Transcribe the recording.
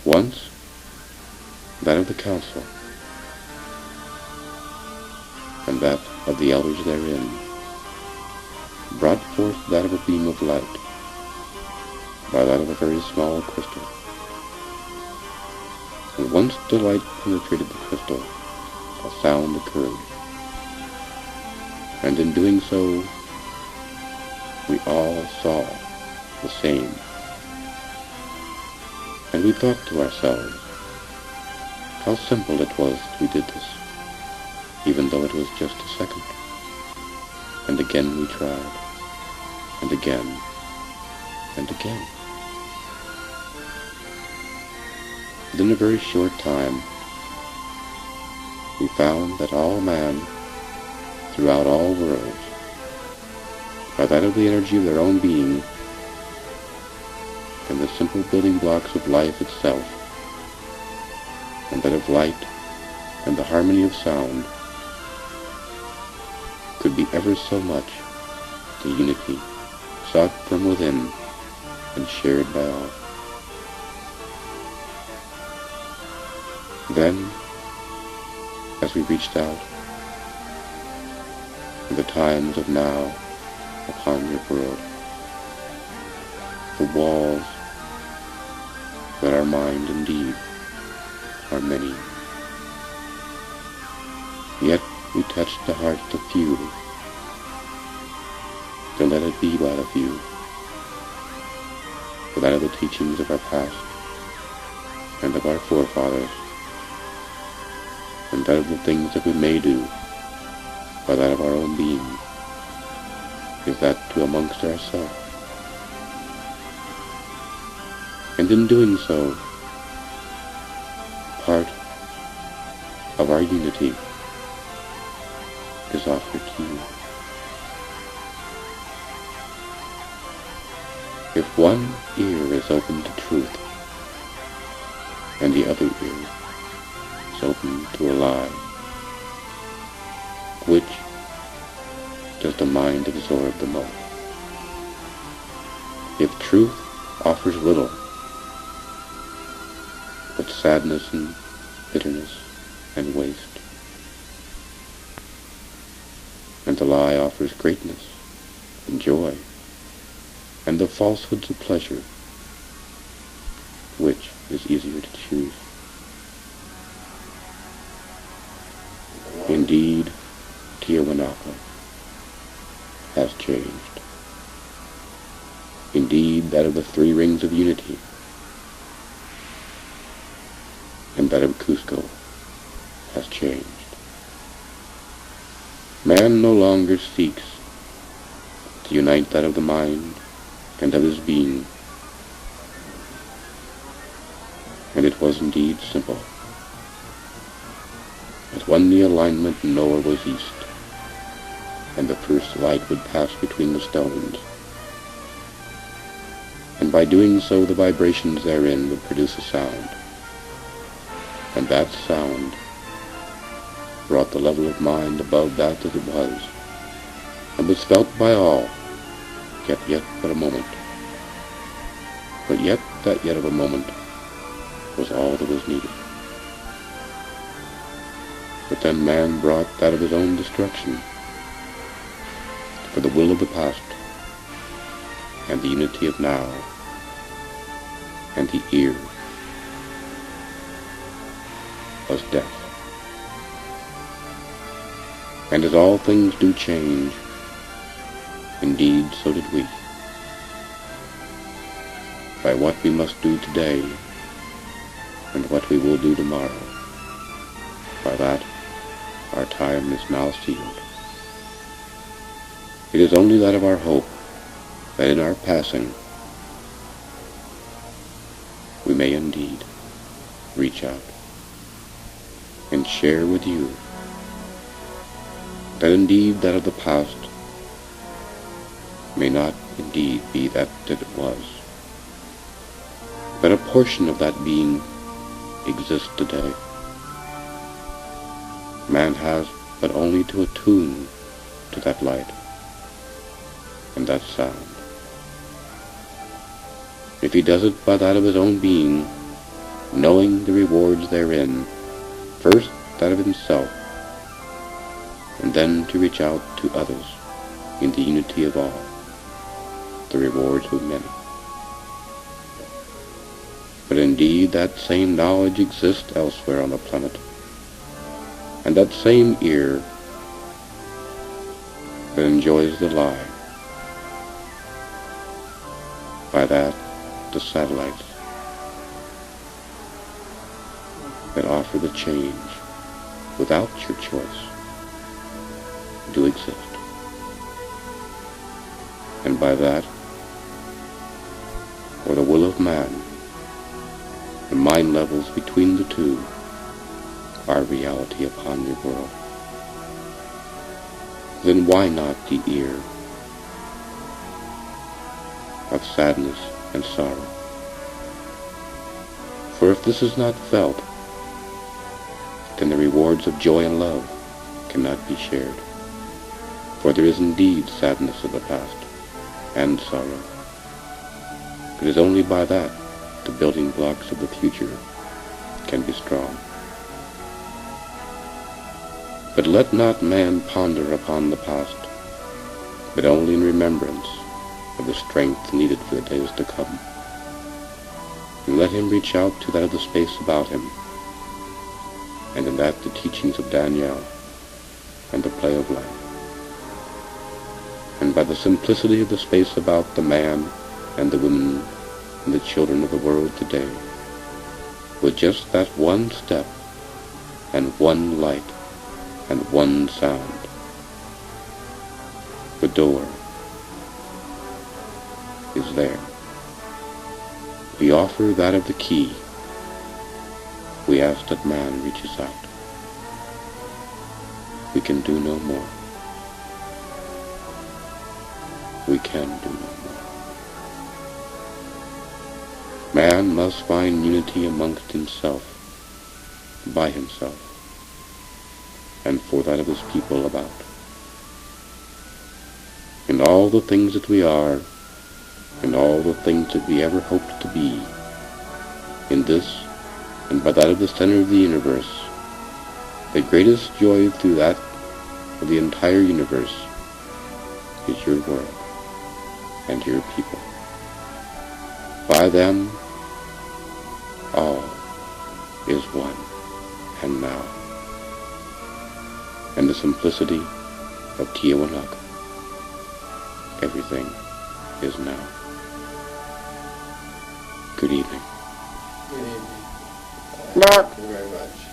Once, that of the council, and that of the elders therein, brought forth that of a beam of light, by that of a very small crystal. And once the light penetrated the crystal, a sound occurred, and in doing so, we all saw the same. And we thought to ourselves, how simple it was we did this, even though it was just a second. And again we tried, and again, and again. Within a very short time, we found that all man, throughout all worlds, by that of the energy of their own being, and the simple building blocks of life itself, and that of light and the harmony of sound, could be ever so much the unity sought from within and shared by all. Then, as we reached out, in the times of now upon your world, the walls that our mind indeed are many, yet we touched the hearts of few, to let it be by the few, for that of the teachings of our past and of our forefathers, and that of the things that we may do by that of our own being, is that to amongst ourselves. And in doing so, part of our unity is offered to you. If one ear is open to truth, and the other ear is open to a lie, which does the mind absorb the most? If truth offers little, but sadness and bitterness and waste, and the lie offers greatness and joy, and the falsehoods of pleasure, which is easier to choose? Indeed, Tiawanaka has changed. Indeed, that of the three rings of unity, and that of Cusco has changed. Man no longer seeks to unite that of the mind and of his being, and it was indeed simple. As when the alignment nowhere was east, and the first light would pass between the stones, and by doing so the vibrations therein would produce a sound, and that sound brought the level of mind above that it was, and was felt by all, yet but a moment. But yet that yet of a moment was all that was needed. But then man brought that of his own destruction, for the will of the past, and the unity of now, and the ear was death. And as all things do change, indeed so did we. By what we must do today, and what we will do tomorrow, by that our time is now sealed. It is only that of our hope that in our passing we may indeed reach out and share with you that indeed that of the past may not indeed be that it was, but a portion of that being exists today. Man has but only to attune to that light and that sound. If he does it by that of his own being, knowing the rewards therein, first that of himself, and then to reach out to others in the unity of all, the rewards of many. But indeed that same knowledge exists elsewhere on the planet, and that same ear that enjoys the lie, by that the satellites that offer the change without your choice do exist. And by that, or the will of man, the mind levels between the two are reality upon your world. Then why not the ear of sadness and sorrow? For if this is not felt, then the rewards of joy and love cannot be shared. For there is indeed sadness of the past and sorrow. It is only by that the building blocks of the future can be strong. But let not man ponder upon the past, but only in remembrance of the strength needed for the days to come. And let him reach out to that of the space about him, and in that the teachings of Daniel and the play of life. And by the simplicity of the space about the man and the women and the children of the world today, with just that one step and one light and one sound, the door is there. We offer that of the key. We ask that man reaches out. We can do no more. We can do no more. Man must find unity amongst himself, by himself, and for that of his people about. In all the things that we are, and all the things that we ever hoped to be, in this and by that of the center of the universe, the greatest joy through that of the entire universe is your world and your people. By them, all is one and now. And the simplicity of Tiahuanaco, everything is now. Good evening. Good evening. Mark. Thank you very much.